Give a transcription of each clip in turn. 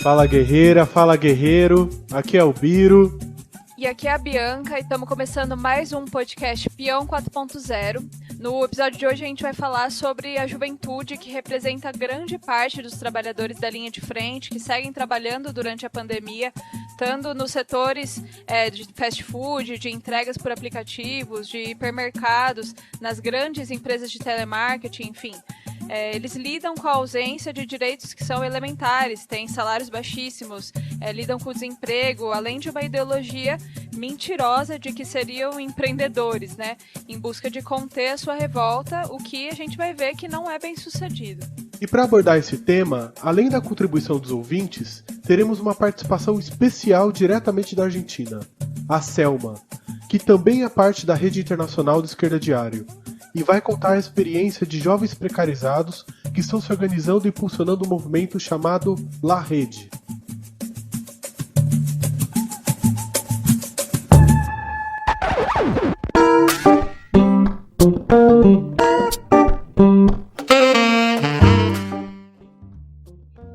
Fala guerreira, fala guerreiro, aqui é o Biro. E aqui é a Bianca e estamos começando mais um podcast Peão 4.0. No episódio de hoje a gente vai falar sobre a juventude que representa grande parte dos trabalhadores da linha de frente, que seguem trabalhando durante a pandemia, tanto nos setores de fast food, de entregas por aplicativos, de hipermercados, nas grandes empresas de telemarketing, enfim. Eles lidam com a ausência de direitos que são elementares, têm salários baixíssimos, lidam com o desemprego, além de uma ideologia mentirosa de que seriam empreendedores, né? Em busca de conter a sua revolta, o que a gente vai ver que não é bem sucedido. E para abordar esse tema, além da contribuição dos ouvintes, teremos uma participação especial diretamente da Argentina, a Selma, que também é parte da rede internacional do Esquerda Diário, e vai contar a experiência de jovens precarizados que estão se organizando e impulsionando um movimento chamado La Rede.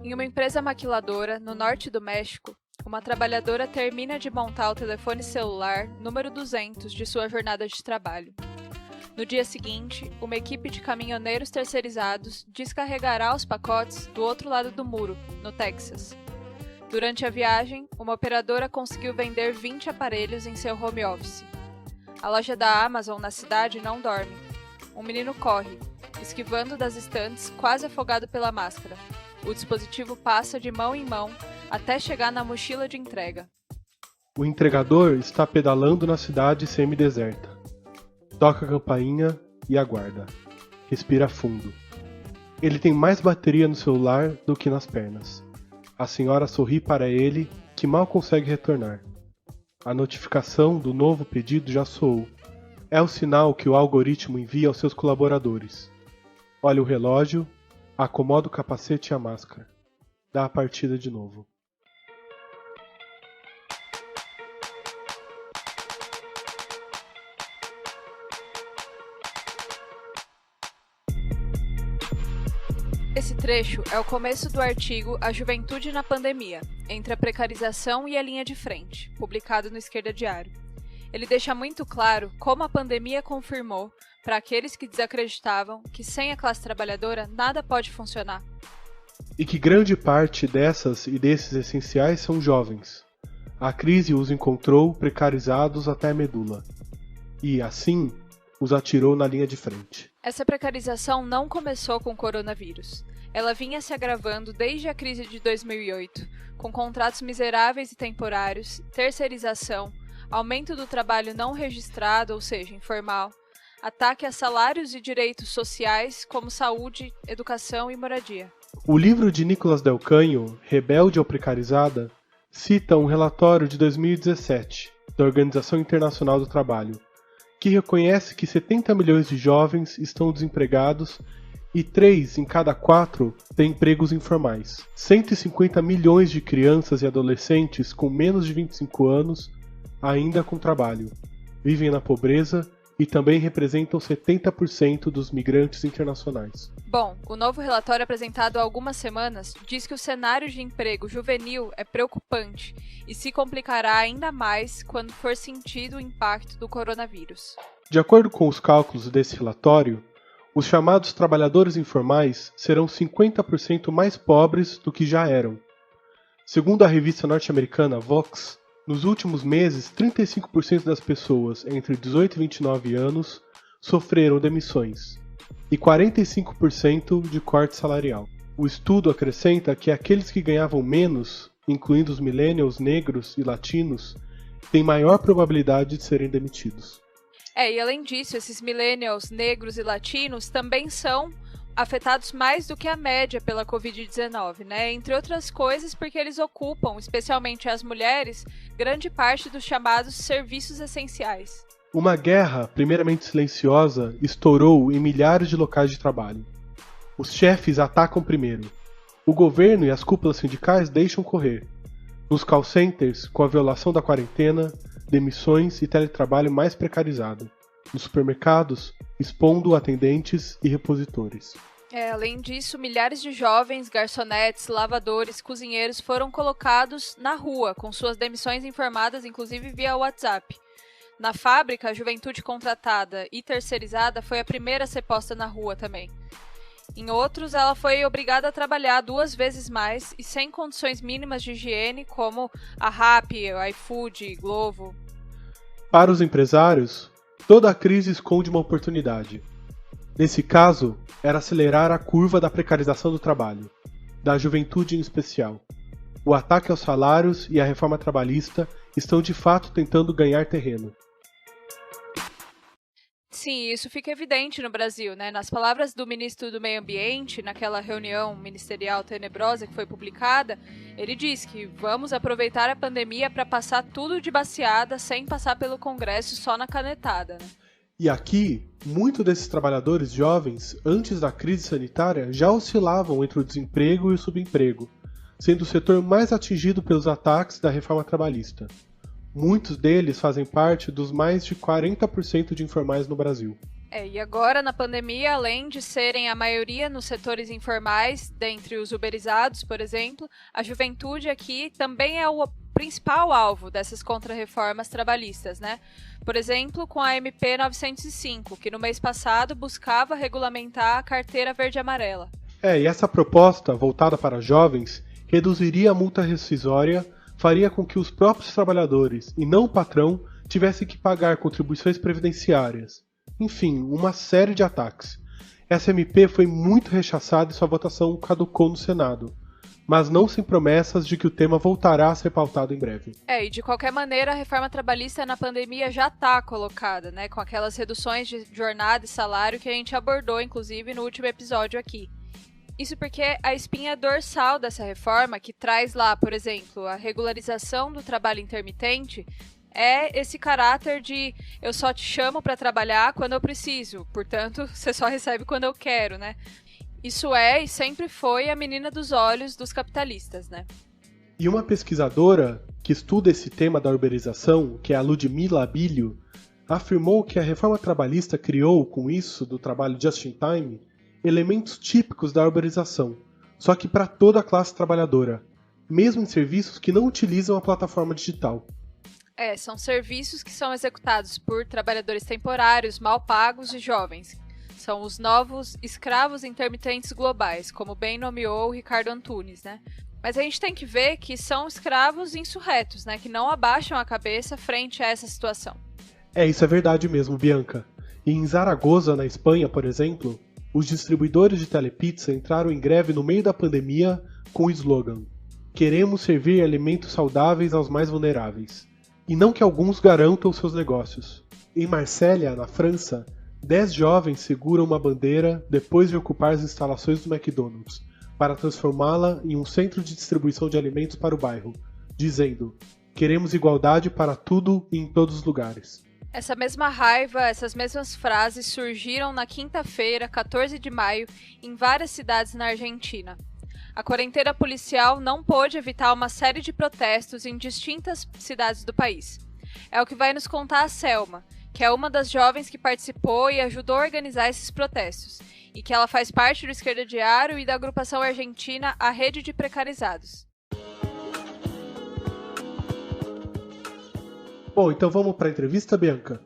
Em uma empresa maquiladora no norte do México, uma trabalhadora termina de montar o telefone celular número 200 de sua jornada de trabalho. No dia seguinte, uma equipe de caminhoneiros terceirizados descarregará os pacotes do outro lado do muro, no Texas. Durante a viagem, uma operadora conseguiu vender 20 aparelhos em seu home office. A loja da Amazon na cidade não dorme. Um menino corre, esquivando das estantes, quase afogado pela máscara. O dispositivo passa de mão em mão até chegar na mochila de entrega. O entregador está pedalando na cidade semideserta. Toca a campainha e aguarda. Respira fundo. Ele tem mais bateria no celular do que nas pernas. A senhora sorri para ele, que mal consegue retornar. A notificação do novo pedido já soou. É o sinal que o algoritmo envia aos seus colaboradores. Olha o relógio, acomoda o capacete e a máscara. Dá a partida de novo. Esse trecho é o começo do artigo A Juventude na Pandemia, entre a precarização e a linha de frente, publicado no Esquerda Diário. Ele deixa muito claro como a pandemia confirmou, para aqueles que desacreditavam, que sem a classe trabalhadora nada pode funcionar. E que grande parte dessas e desses essenciais são jovens. A crise os encontrou precarizados até a medula. E, assim, os atirou na linha de frente. Essa precarização não começou com o coronavírus. Ela vinha se agravando desde a crise de 2008, com contratos miseráveis e temporários, terceirização, aumento do trabalho não registrado, ou seja, informal, ataque a salários e direitos sociais como saúde, educação e moradia. O livro de Nicolas Del Canho, Rebelde ou Precarizada, cita um relatório de 2017 da Organização Internacional do Trabalho, que reconhece que 70 milhões de jovens estão desempregados e 3 em cada 4 têm empregos informais. 150 milhões de crianças e adolescentes com menos de 25 anos ainda com trabalho, vivem na pobreza e também representam 70% dos migrantes internacionais. Bom, o novo relatório apresentado há algumas semanas diz que o cenário de emprego juvenil é preocupante e se complicará ainda mais quando for sentido o impacto do coronavírus. De acordo com os cálculos desse relatório, os chamados trabalhadores informais serão 50% mais pobres do que já eram. Segundo a revista norte-americana Vox, nos últimos meses, 35% das pessoas entre 18 e 29 anos sofreram demissões e 45% de corte salarial. O estudo acrescenta que aqueles que ganhavam menos, incluindo os millennials negros e latinos, têm maior probabilidade de serem demitidos. E além disso, esses millennials negros e latinos também são afetados mais do que a média pela Covid-19, né? Entre outras coisas porque eles ocupam, especialmente as mulheres, grande parte dos chamados serviços essenciais. Uma guerra, primeiramente silenciosa, estourou em milhares de locais de trabalho. Os chefes atacam primeiro. O governo e as cúpulas sindicais deixam correr. Nos call centers, com a violação da quarentena, demissões e teletrabalho mais precarizado. Nos supermercados, expondo atendentes e repositores. Além disso, milhares de jovens, garçonetes, lavadores, cozinheiros foram colocados na rua, com suas demissões informadas, inclusive via WhatsApp. Na fábrica, a juventude contratada e terceirizada foi a primeira a ser posta na rua também. Em outros, ela foi obrigada a trabalhar 2 vezes mais e sem condições mínimas de higiene, como a Rappi, o iFood, Glovo. Para os empresários, toda a crise esconde uma oportunidade. Nesse caso, era acelerar a curva da precarização do trabalho, da juventude em especial. O ataque aos salários e a reforma trabalhista estão de fato tentando ganhar terreno. Sim, isso fica evidente no Brasil, né? Nas palavras do ministro do Meio Ambiente, naquela reunião ministerial tenebrosa que foi publicada, ele diz que vamos aproveitar a pandemia para passar tudo de baseada sem passar pelo Congresso só na canetada, né? E aqui, muitos desses trabalhadores jovens, antes da crise sanitária, já oscilavam entre o desemprego e o subemprego, sendo o setor mais atingido pelos ataques da reforma trabalhista. Muitos deles fazem parte dos mais de 40% de informais no Brasil. E agora, na pandemia, além de serem a maioria nos setores informais, dentre os uberizados, por exemplo, a juventude aqui também é o principal alvo dessas contrarreformas trabalhistas, né? Por exemplo, com a MP 905, que no mês passado buscava regulamentar a carteira verde-amarela. E essa proposta, voltada para jovens, reduziria a multa rescisória, faria com que os próprios trabalhadores, e não o patrão, tivessem que pagar contribuições previdenciárias. Enfim, uma série de ataques. Essa MP foi muito rechaçada e sua votação caducou no Senado, mas não sem promessas de que o tema voltará a ser pautado em breve. E de qualquer maneira, a reforma trabalhista na pandemia já está colocada, né, com aquelas reduções de jornada e salário que a gente abordou, inclusive, no último episódio aqui. Isso porque a espinha dorsal dessa reforma, que traz lá, por exemplo, a regularização do trabalho intermitente, é esse caráter de eu só te chamo para trabalhar quando eu preciso, portanto, você só recebe quando eu quero, né? Isso é e sempre foi a menina dos olhos dos capitalistas, né? E uma pesquisadora que estuda esse tema da uberização, que é a Ludmila Abílio, afirmou que a reforma trabalhista criou, com isso, do trabalho just in time, elementos típicos da uberização, só que para toda a classe trabalhadora, mesmo em serviços que não utilizam a plataforma digital. São serviços que são executados por trabalhadores temporários, mal pagos e jovens. São os novos escravos intermitentes globais, como bem nomeou o Ricardo Antunes, né? Mas a gente tem que ver que são escravos insurretos, né? Que não abaixam a cabeça frente a essa situação. Isso é verdade mesmo, Bianca. E em Zaragoza, na Espanha, por exemplo, os distribuidores de telepizza entraram em greve no meio da pandemia com o slogan: "Queremos servir alimentos saudáveis aos mais vulneráveis", e não que alguns garantam seus negócios. Em Marsella, na França, 10 jovens seguram uma bandeira depois de ocupar as instalações do McDonald's, para transformá-la em um centro de distribuição de alimentos para o bairro, dizendo: "Queremos igualdade para tudo e em todos os lugares". Essa mesma raiva, essas mesmas frases surgiram na quinta-feira, 14 de maio, em várias cidades na Argentina. A quarentena policial não pôde evitar uma série de protestos em distintas cidades do país. É o que vai nos contar a Selma, que é uma das jovens que participou e ajudou a organizar esses protestos, e que ela faz parte do Esquerda Diário e da agrupação argentina A Rede de Precarizados. Bom, então vamos para a entrevista, Bianca?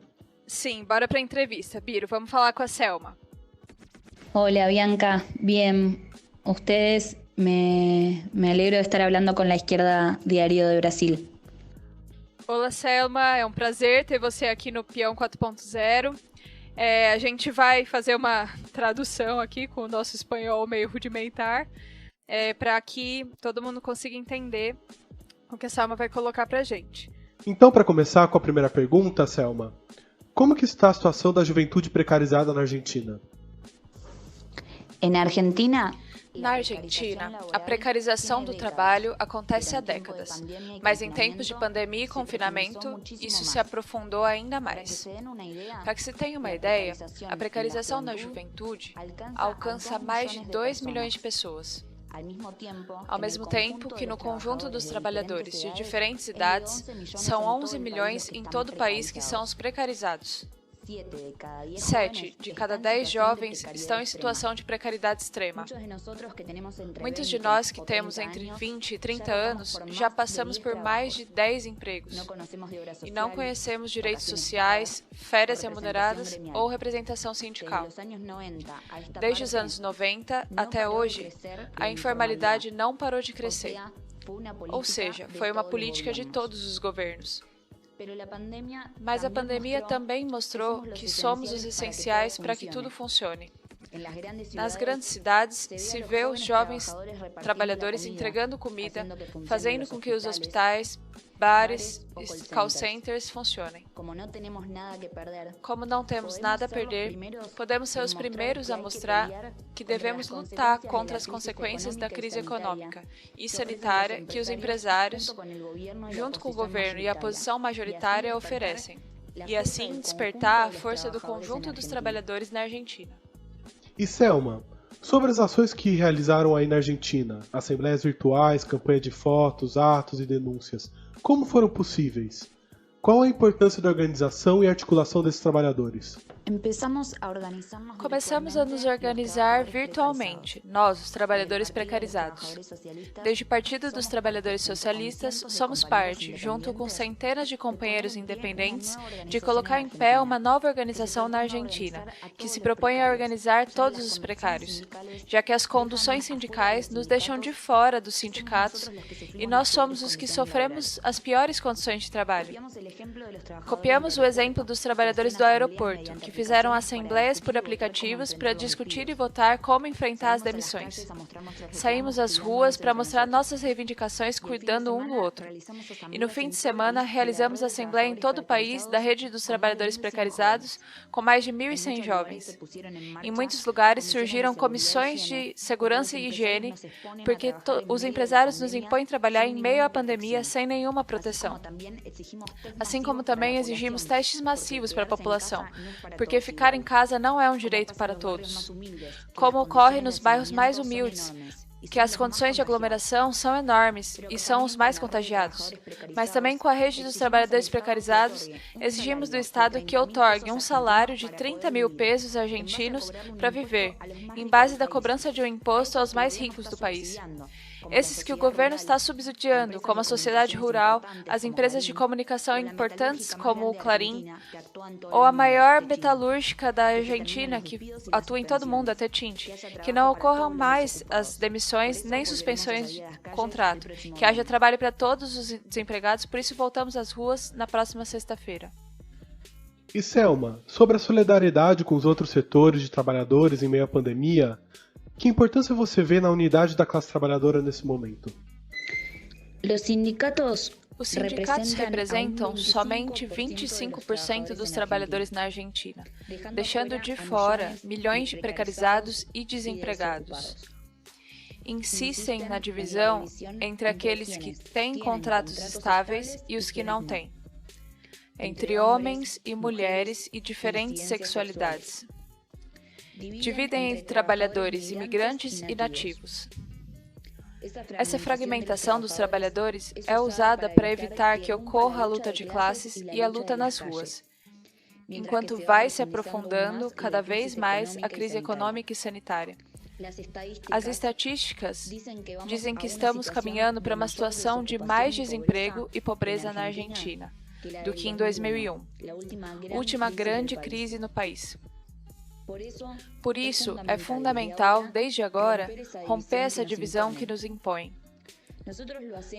Sim, bora para a entrevista. Biro, vamos falar com a Selma. Hola, Bianca. Bien. Ustedes, me alegro de estar hablando con la Izquierda Diario de Brasil. Olá, Selma. É um prazer ter você aqui no Peão 4.0. A gente vai fazer uma tradução aqui com o nosso espanhol meio rudimentar, para que todo mundo consiga entender o que a Selma vai colocar pra gente. Então, para começar com a primeira pergunta, Selma, como que está a situação da juventude precarizada na Argentina? Na Argentina, a precarização do trabalho acontece há décadas, mas em tempos de pandemia e confinamento, isso se aprofundou ainda mais. Para que se tenha uma ideia, a precarização da juventude alcança mais de 2 milhões de pessoas. Ao mesmo tempo que no conjunto dos trabalhadores de diferentes idades, são 11 milhões em todo o país que são os precarizados. 7 de cada 10 jovens estão em situação de precariedade extrema. Muitos de nós que temos entre 20 e 30 anos já passamos por mais de 10 empregos e não conhecemos direitos sociais, férias remuneradas ou representação sindical. Desde os anos 90 até hoje, a informalidade não parou de crescer. Ou seja, foi uma política de todos os governos. Mas a pandemia também mostrou que somos os essenciais para que tudo funcione. Nas grandes cidades, se vê os jovens trabalhadores entregando comida, fazendo com que os hospitais, bares e call centers funcionem. Como não temos nada a perder, podemos ser os primeiros a mostrar que devemos lutar contra as consequências da crise econômica e sanitária que os empresários, junto com o governo e a posição majoritária, oferecem, e assim despertar a força do conjunto dos trabalhadores na Argentina. E Selma, sobre as ações que realizaram aí na Argentina, assembleias virtuais, campanha de fotos, atos e denúncias, como foram possíveis? Qual a importância da organização e articulação desses trabalhadores? Começamos a nos organizar virtualmente, nós, os trabalhadores precarizados. Desde o Partido dos Trabalhadores Socialistas, somos parte, junto com centenas de companheiros independentes, de colocar em pé uma nova organização na Argentina, que se propõe a organizar todos os precários, já que as conduções sindicais nos deixam de fora dos sindicatos e nós somos os que sofremos as piores condições de trabalho. Copiamos o exemplo dos trabalhadores do aeroporto, que fizeram assembleias por aplicativos para discutir e votar como enfrentar as demissões. Saímos às ruas para mostrar nossas reivindicações cuidando um do outro. E no fim de semana, realizamos assembleia em todo o país da Rede dos Trabalhadores Precarizados, com mais de 1.100 jovens. Em muitos lugares surgiram comissões de segurança e higiene, porque os empresários nos impõem trabalhar em meio à pandemia sem nenhuma proteção. Assim como também exigimos testes massivos para a população, porque ficar em casa não é um direito para todos, como ocorre nos bairros mais humildes, que as condições de aglomeração são enormes e são os mais contagiados. Mas também com a rede dos trabalhadores precarizados, exigimos do Estado que outorgue um salário de 30 mil pesos argentinos para viver, em base da cobrança de um imposto aos mais ricos do país. Esses que o governo está subsidiando, como a sociedade rural, as empresas de comunicação importantes como o Clarim, ou a maior metalúrgica da Argentina, que atua em todo o mundo, a Tetint, que não ocorram mais as demissões nem suspensões de contrato, que haja trabalho para todos os desempregados, por isso voltamos às ruas na próxima sexta-feira. E Selma, sobre a solidariedade com os outros setores de trabalhadores em meio à pandemia, que importância você vê na unidade da classe trabalhadora nesse momento? Os sindicatos representam somente 25% dos trabalhadores na Argentina, deixando de fora milhões de precarizados e desempregados. Insistem na divisão entre aqueles que têm contratos estáveis e os que não têm, entre homens e mulheres e diferentes sexualidades. Dividem entre trabalhadores imigrantes e nativos. Essa fragmentação dos trabalhadores é usada para evitar que ocorra a luta de classes e a luta nas ruas, enquanto vai se aprofundando cada vez mais a crise econômica e sanitária. As estatísticas dizem que estamos caminhando para uma situação de mais desemprego e pobreza na Argentina do que em 2001, última grande crise no país. Por isso, é fundamental, desde agora, romper essa divisão que nos impõe.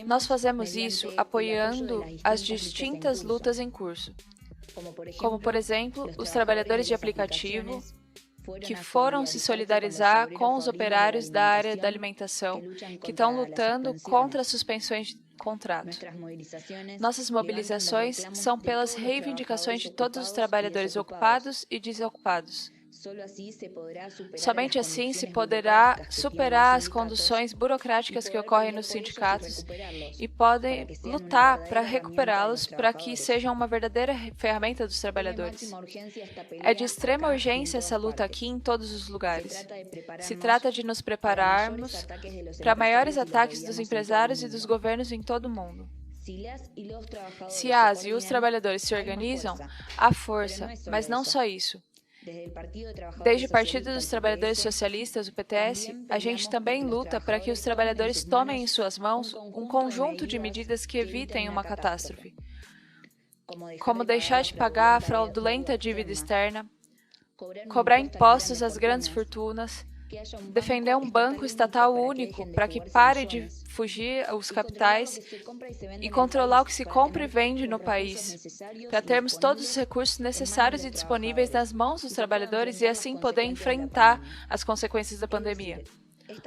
Nós fazemos isso apoiando as distintas lutas em curso, como, por exemplo, os trabalhadores de aplicativo, que foram se solidarizar com os operários da área da alimentação, que estão lutando contra as suspensões de contrato. Nossas mobilizações são pelas reivindicações de todos os trabalhadores ocupados e desocupados. Somente assim se poderá superar as conduções burocráticas que ocorrem nos sindicatos e podem lutar para recuperá-los para que sejam uma verdadeira ferramenta dos trabalhadores. É de extrema urgência essa luta aqui em todos os lugares. Se trata de nos prepararmos para maiores ataques dos empresários e dos governos em todo o mundo. Se as e os trabalhadores se organizam, há força, mas não só isso. Desde o Partido dos Trabalhadores Socialistas, o PTS, a gente também luta para que os trabalhadores tomem em suas mãos um conjunto de medidas que evitem uma catástrofe, como deixar de pagar a fraudulenta dívida externa, cobrar impostos às grandes fortunas, defender um banco estatal único para que pare de fugir os capitais e controlar o que se compra e vende no país, para termos todos os recursos necessários e disponíveis nas mãos dos trabalhadores e assim poder enfrentar as consequências da pandemia.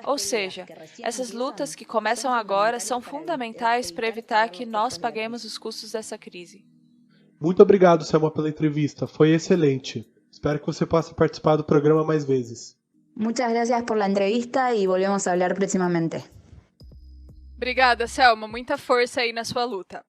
Ou seja, essas lutas que começam agora são fundamentais para evitar que nós paguemos os custos dessa crise. Muito obrigado, Selma, pela entrevista. Foi excelente. Espero que você possa participar do programa mais vezes. Muchas gracias por la entrevista y volvemos a hablar próximamente. Obrigada, Selma. Muita força aí na sua luta.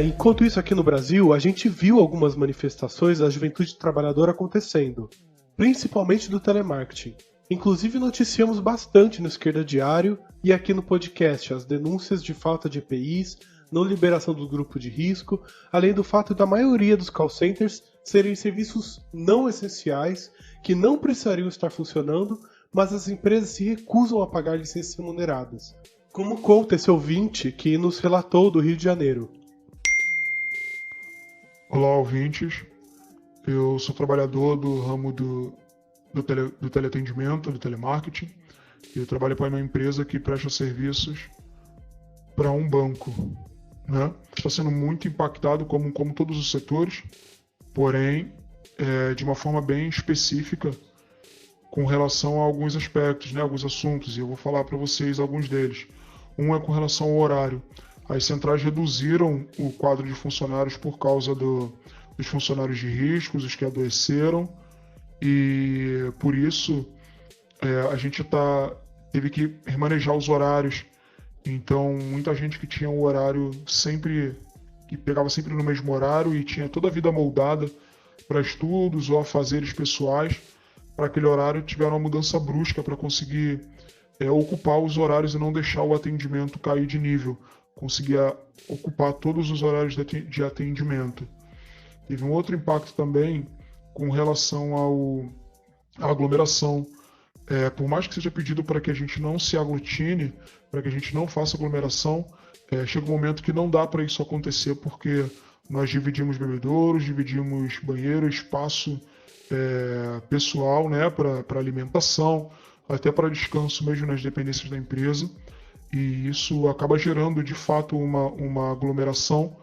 Enquanto isso aqui no Brasil, a gente viu algumas manifestações da juventude trabalhadora acontecendo, principalmente do telemarketing. Inclusive noticiamos bastante no Esquerda Diário e aqui no podcast as denúncias de falta de EPIs, não liberação do grupo de risco, além do fato da maioria dos call centers serem serviços não essenciais, que não precisariam estar funcionando, mas as empresas se recusam a pagar licenças remuneradas. Como conta esse ouvinte que nos relatou do Rio de Janeiro. Olá, ouvintes. Eu sou trabalhador do ramo do teleatendimento, do telemarketing. Eu trabalho para uma empresa que presta serviços para um banco. Está sendo muito impactado como todos os setores, porém de uma forma bem específica com relação a alguns aspectos, alguns assuntos, e eu vou falar para vocês alguns deles. Um é com relação ao horário. As centrais reduziram o quadro de funcionários por causa dos funcionários de riscos, os que adoeceram, e por isso a gente teve que remanejar os horários. Então, muita gente que tinha um horário que pegava sempre no mesmo horário e tinha toda a vida moldada para estudos ou afazeres pessoais, para aquele horário tiveram uma mudança brusca para conseguir ocupar os horários e não deixar o atendimento cair de nível, conseguir ocupar todos os horários de atendimento. Teve um outro impacto também com relação à aglomeração. Por mais que seja pedido para que a gente não se aglutine, para que a gente não faça aglomeração, chega um momento que não dá para isso acontecer, porque nós dividimos bebedouros, dividimos banheiro, espaço pessoal, para alimentação, até para descanso mesmo nas dependências da empresa, e isso acaba gerando de fato uma aglomeração,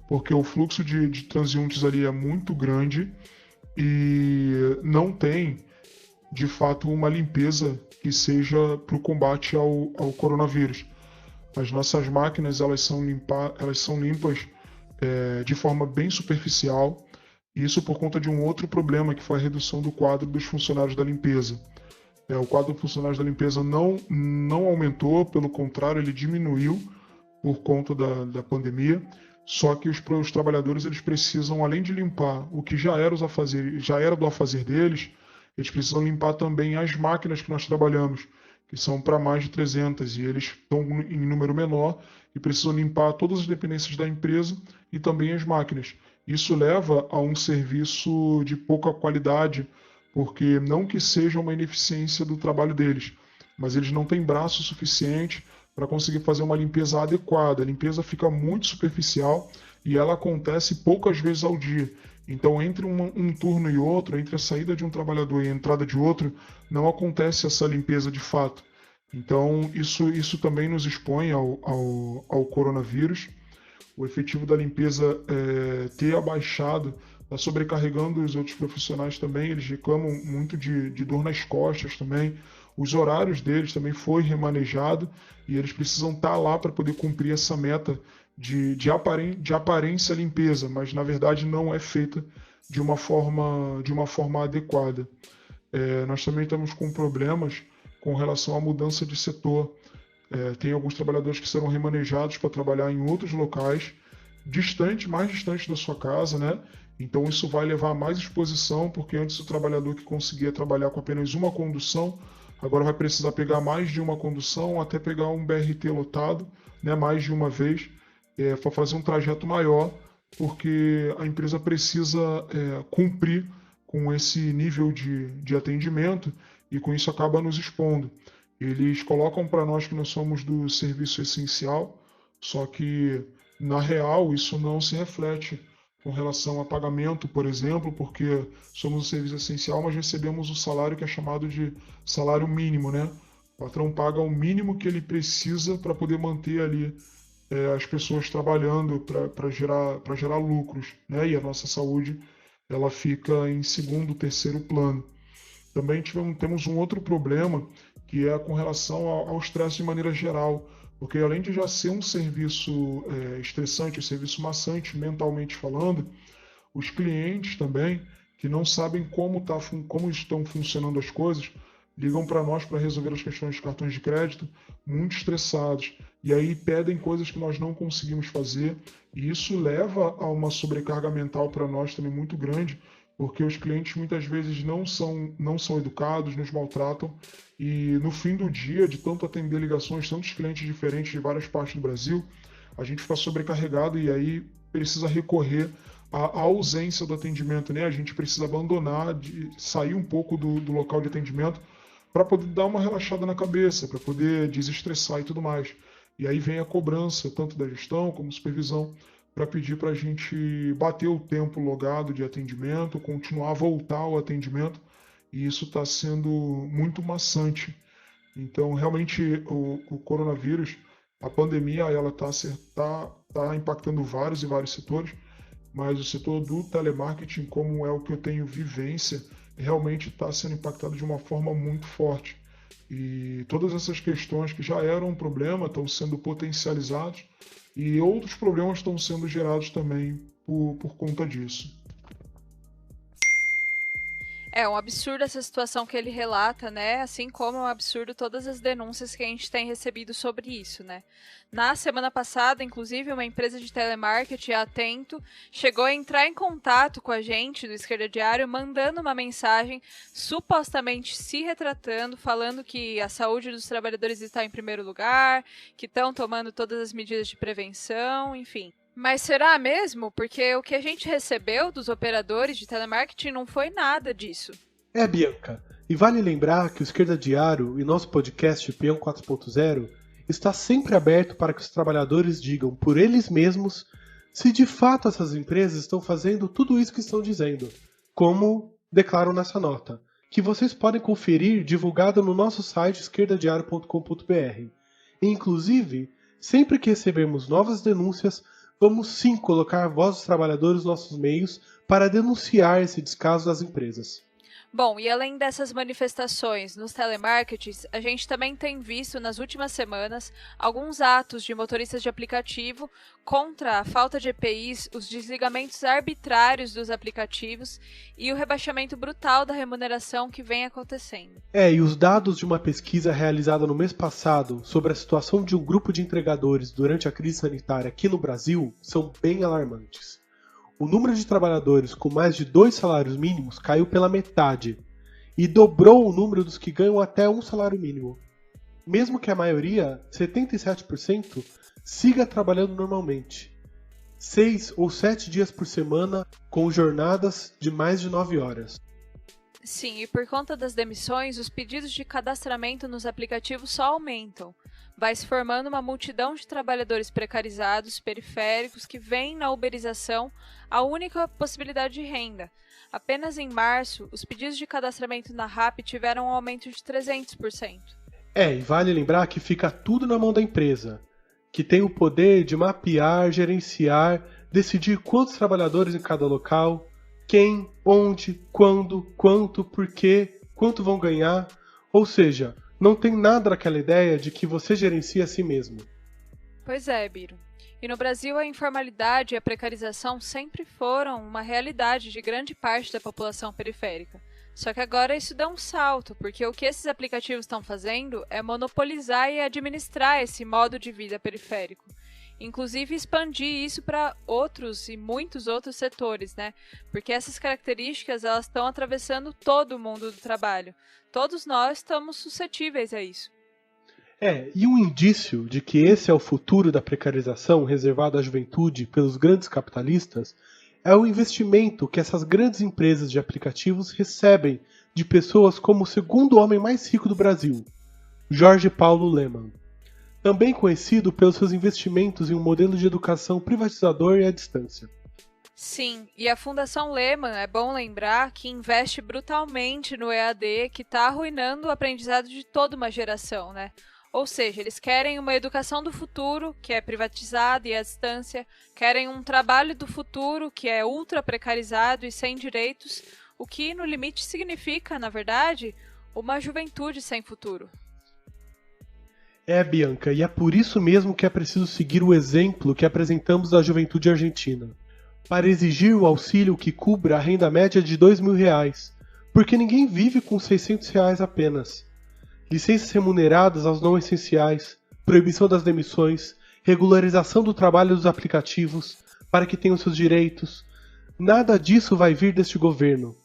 porque o fluxo de transeuntes ali é muito grande e não tem de fato uma limpeza que seja para o combate ao coronavírus. As nossas máquinas elas são limpas de forma bem superficial, e isso por conta de um outro problema, que foi a redução do quadro dos funcionários da limpeza. O quadro dos funcionários da limpeza não aumentou, pelo contrário, ele diminuiu por conta da pandemia, só que os trabalhadores eles precisam, além de limpar o que já era do afazer deles, eles precisam limpar também as máquinas que nós trabalhamos, que são para mais de 300, e eles estão em número menor e precisam limpar todas as dependências da empresa e também as máquinas. Isso leva a um serviço de pouca qualidade, porque não que seja uma ineficiência do trabalho deles, mas eles não têm braço suficiente para conseguir fazer uma limpeza adequada. A limpeza fica muito superficial e ela acontece poucas vezes ao dia. Então, entre um turno e outro, entre a saída de um trabalhador e a entrada de outro, não acontece essa limpeza de fato. Então, isso também nos expõe ao coronavírus. O efetivo da limpeza ter abaixado, está sobrecarregando os outros profissionais também. Eles reclamam muito de dor nas costas também. Os horários deles também foi remanejado e eles precisam estar lá para poder cumprir essa meta de aparência limpeza, mas na verdade não é feita de uma forma adequada. Nós também estamos com problemas com relação à mudança de setor. Tem alguns trabalhadores que serão remanejados para trabalhar em outros locais mais distante da sua casa, né? Então isso vai levar a mais exposição, porque antes o trabalhador que conseguia trabalhar com apenas uma condução, agora vai precisar pegar mais de uma condução, até pegar um BRT lotado, né? Mais de uma vez, para fazer um trajeto maior, porque a empresa precisa cumprir com esse nível de atendimento e com isso acaba nos expondo. Eles colocam para nós que nós somos do serviço essencial, só que na real isso não se reflete com relação a pagamento, por exemplo, porque somos um serviço essencial, mas recebemos o salário que é chamado de salário mínimo, né? O patrão paga o mínimo que ele precisa para poder manter ali as pessoas trabalhando para gerar lucros, né? E a nossa saúde ela fica em segundo, terceiro plano. Também temos um outro problema que é com relação ao estresse de maneira geral, porque além de já ser um serviço estressante, um serviço maçante mentalmente falando, os clientes também, que não sabem como estão funcionando as coisas, ligam para nós para resolver as questões de cartões de crédito muito estressados. E aí pedem coisas que nós não conseguimos fazer. E isso leva a uma sobrecarga mental para nós também muito grande, porque os clientes muitas vezes não são educados, nos maltratam. E no fim do dia, de tanto atender ligações, tantos clientes diferentes de várias partes do Brasil, a gente fica sobrecarregado e aí precisa recorrer à ausência do atendimento, né? A gente precisa abandonar, sair um pouco do local de atendimento para poder dar uma relaxada na cabeça, para poder desestressar e tudo mais. E aí vem a cobrança, tanto da gestão como supervisão, para pedir para a gente bater o tempo logado de atendimento, continuar a voltar ao atendimento, e isso está sendo muito maçante. Então, realmente, o coronavírus, a pandemia, ela tá impactando vários e vários setores, mas o setor do telemarketing, como é o que eu tenho vivência, realmente está sendo impactado de uma forma muito forte. E todas essas questões que já eram um problema estão sendo potencializados e outros problemas estão sendo gerados também por conta disso. É um absurdo essa situação que ele relata, né? Assim como é um absurdo todas as denúncias que a gente tem recebido sobre isso, né? Na semana passada, inclusive, uma empresa de telemarketing, a Atento, chegou a entrar em contato com a gente do Esquerda Diário, mandando uma mensagem supostamente se retratando, falando que a saúde dos trabalhadores está em primeiro lugar, que estão tomando todas as medidas de prevenção, enfim. Mas será mesmo? Porque o que a gente recebeu dos operadores de telemarketing não foi nada disso. Bianca. E vale lembrar que o Esquerda Diário e nosso podcast Peão 4.0 está sempre aberto para que os trabalhadores digam por eles mesmos se de fato essas empresas estão fazendo tudo isso que estão dizendo, como declaram nessa nota, que vocês podem conferir divulgada no nosso site esquerdadiario.com.br. E, inclusive, sempre que recebermos novas denúncias, vamos sim colocar a voz dos trabalhadores nos nossos meios para denunciar esse descaso das empresas. Bom, e além dessas manifestações nos telemarketings, a gente também tem visto nas últimas semanas alguns atos de motoristas de aplicativo contra a falta de EPIs, os desligamentos arbitrários dos aplicativos e o rebaixamento brutal da remuneração que vem acontecendo. E os dados de uma pesquisa realizada no mês passado sobre a situação de um grupo de entregadores durante a crise sanitária aqui no Brasil são bem alarmantes. O número de trabalhadores com mais de 2 salários mínimos caiu pela metade e dobrou o número dos que ganham até um salário mínimo. Mesmo que a maioria, 77%, siga trabalhando normalmente. 6 ou 7 dias por semana com jornadas de mais de 9 horas. Sim, e por conta das demissões, os pedidos de cadastramento nos aplicativos só aumentam. Vai se formando uma multidão de trabalhadores precarizados, periféricos, que veem na uberização a única possibilidade de renda. Apenas em março, os pedidos de cadastramento na RAP tiveram um aumento de 300%. E vale lembrar que fica tudo na mão da empresa, que tem o poder de mapear, gerenciar, decidir quantos trabalhadores em cada local, quem, onde, quando, quanto, por quê, quanto vão ganhar, ou seja, não tem nada naquela ideia de que você gerencia a si mesmo. Pois é, Biro. E no Brasil a informalidade e a precarização sempre foram uma realidade de grande parte da população periférica. Só que agora isso dá um salto, porque o que esses aplicativos estão fazendo é monopolizar e administrar esse modo de vida periférico. inclusive expandir isso para outros e muitos outros setores, né? Porque essas características, elas estão atravessando todo o mundo do trabalho. Todos nós estamos suscetíveis a isso. E um indício de que esse é o futuro da precarização reservado à juventude pelos grandes capitalistas é o investimento que essas grandes empresas de aplicativos recebem de pessoas como o segundo homem mais rico do Brasil, Jorge Paulo Lemann, também conhecido pelos seus investimentos em um modelo de educação privatizador e à distância. Sim, e a Fundação Lemann, é bom lembrar, que investe brutalmente no EAD, que está arruinando o aprendizado de toda uma geração, né? Ou seja, eles querem uma educação do futuro, que é privatizada e à distância, querem um trabalho do futuro, que é ultra precarizado e sem direitos, o que no limite significa, na verdade, uma juventude sem futuro. Bianca, e é por isso mesmo que é preciso seguir o exemplo que apresentamos da juventude argentina, para exigir o auxílio que cubra a renda média de R$2.000, porque ninguém vive com R$600 apenas. Licenças remuneradas aos não essenciais, proibição das demissões, regularização do trabalho dos aplicativos, para que tenham seus direitos. Nada disso vai vir deste governo.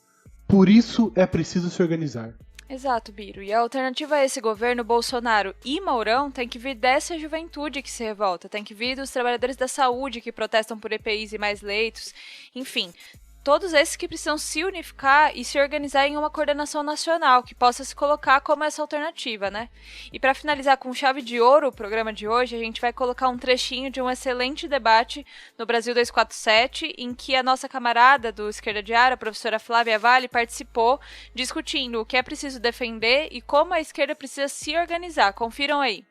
Por isso é preciso se organizar. Exato, Biro. E a alternativa a esse governo Bolsonaro e Mourão tem que vir dessa juventude que se revolta, tem que vir dos trabalhadores da saúde que protestam por EPIs e mais leitos, enfim, todos esses que precisam se unificar e se organizar em uma coordenação nacional que possa se colocar como essa alternativa, né? E para finalizar com chave de ouro o programa de hoje, a gente vai colocar um trechinho de um excelente debate no Brasil 247, em que a nossa camarada do Esquerda Diária, a professora Flávia Vale, participou discutindo o que é preciso defender e como a esquerda precisa se organizar. Confiram aí.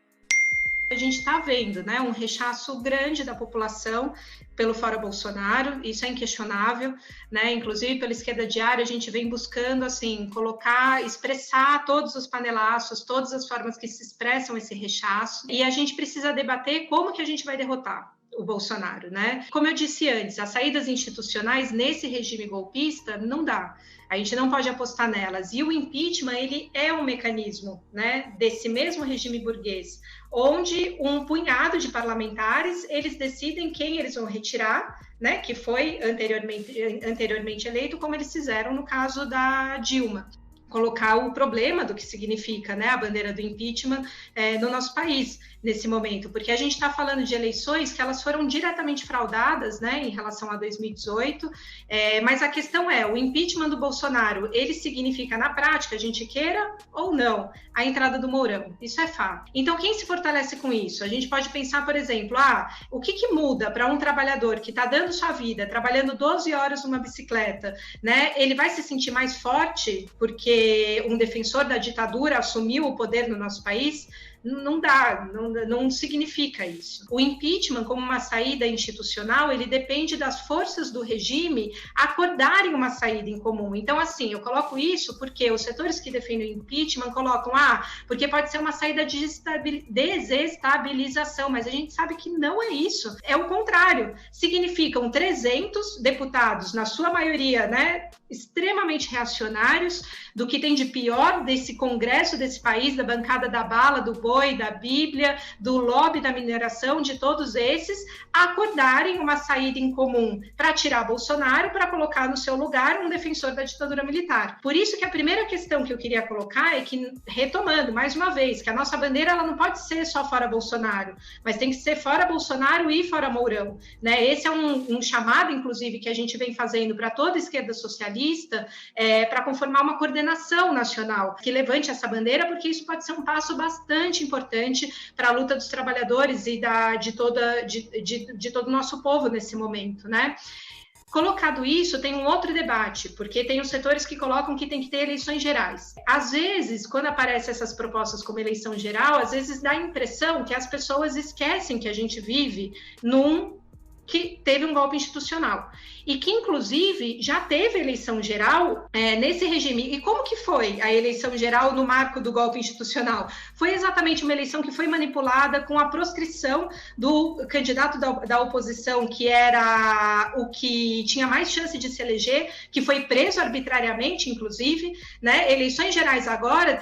A gente está vendo, né, um rechaço grande da população pelo Fora Bolsonaro, isso é inquestionável, né? Inclusive pela Esquerda Diária a gente vem buscando assim colocar, expressar todos os panelaços, todas as formas que se expressam esse rechaço, e a gente precisa debater como que a gente vai derrotar o Bolsonaro, né? Como eu disse antes, as saídas institucionais nesse regime golpista não dá. A gente não pode apostar nelas. E o impeachment, ele é um mecanismo, né, desse mesmo regime burguês, onde um punhado de parlamentares, eles decidem quem eles vão retirar, né, que foi anteriormente eleito, como eles fizeram no caso da Dilma. Colocar o problema do que significa, né, a bandeira do impeachment no nosso país nesse momento, porque a gente está falando de eleições que elas foram diretamente fraudadas, né, em relação a 2018, mas a questão é, o impeachment do Bolsonaro, ele significa na prática, a gente queira ou não, a entrada do Mourão, isso é fato. Então quem se fortalece com isso? A gente pode pensar, por exemplo, o que muda para um trabalhador que está dando sua vida, trabalhando 12 horas numa bicicleta, né, ele vai se sentir mais forte porque um defensor da ditadura assumiu o poder no nosso país? Não dá, não significa isso. O impeachment, como uma saída institucional, ele depende das forças do regime acordarem uma saída em comum. Então, assim, eu coloco isso porque os setores que defendem o impeachment colocam, porque pode ser uma saída de desestabilização, mas a gente sabe que não é isso. É o contrário. Significam 300 deputados, na sua maioria, né, extremamente reacionários, do que tem de pior desse Congresso desse país, da bancada da bala, do boi, da Bíblia, do lobby da mineração, de todos esses, acordarem uma saída em comum para tirar Bolsonaro, para colocar no seu lugar um defensor da ditadura militar. Por isso que a primeira questão que eu queria colocar é que, retomando mais uma vez, que a nossa bandeira ela não pode ser só fora Bolsonaro, mas tem que ser fora Bolsonaro e fora Mourão, né? Esse é um chamado, inclusive, que a gente vem fazendo para toda a esquerda socialista, para conformar uma coordenação nacional que levante essa bandeira, porque isso pode ser um passo bastante importante para a luta dos trabalhadores e de todo o nosso povo nesse momento, né? Colocado isso, tem um outro debate, porque tem os setores que colocam que tem que ter eleições gerais. Às vezes, quando aparecem essas propostas como eleição geral, às vezes dá a impressão que as pessoas esquecem que a gente vive que teve um golpe institucional e que, inclusive, já teve eleição geral nesse regime. E como que foi a eleição geral no marco do golpe institucional? Foi exatamente uma eleição que foi manipulada com a proscrição do candidato da oposição, que era o que tinha mais chance de se eleger, que foi preso arbitrariamente, inclusive, né? Eleições gerais agora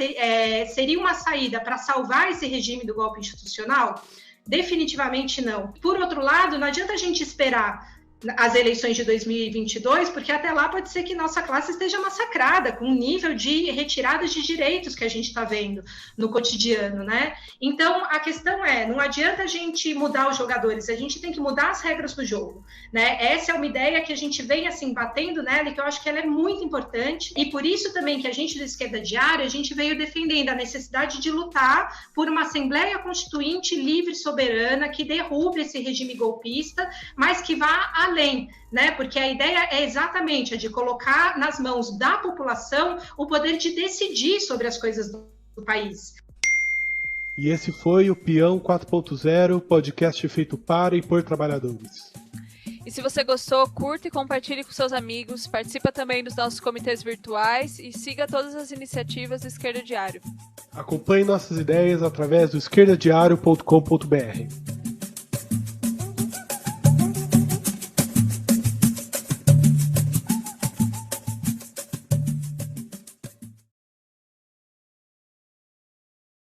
seria uma saída para salvar esse regime do golpe institucional? Definitivamente não. Por outro lado, não adianta a gente esperar as eleições de 2022, porque até lá pode ser que nossa classe esteja massacrada com o nível de retirada de direitos que a gente está vendo no cotidiano, né? Então, a questão não adianta a gente mudar os jogadores, a gente tem que mudar as regras do jogo, né? Essa é uma ideia que a gente vem, assim, batendo nela e que eu acho que ela é muito importante, e por isso também que a gente do Esquerda Diária, a gente veio defendendo a necessidade de lutar por uma Assembleia Constituinte livre e soberana que derrube esse regime golpista, mas que vá além, né? Porque a ideia é exatamente a de colocar nas mãos da população o poder de decidir sobre as coisas do país. E esse foi o Peão 4.0, podcast feito para e por trabalhadores. E se você gostou, curta e compartilhe com seus amigos, participa também dos nossos comitês virtuais e siga todas as iniciativas do Esquerda Diário. Acompanhe nossas ideias através do esquerdadiario.com.br.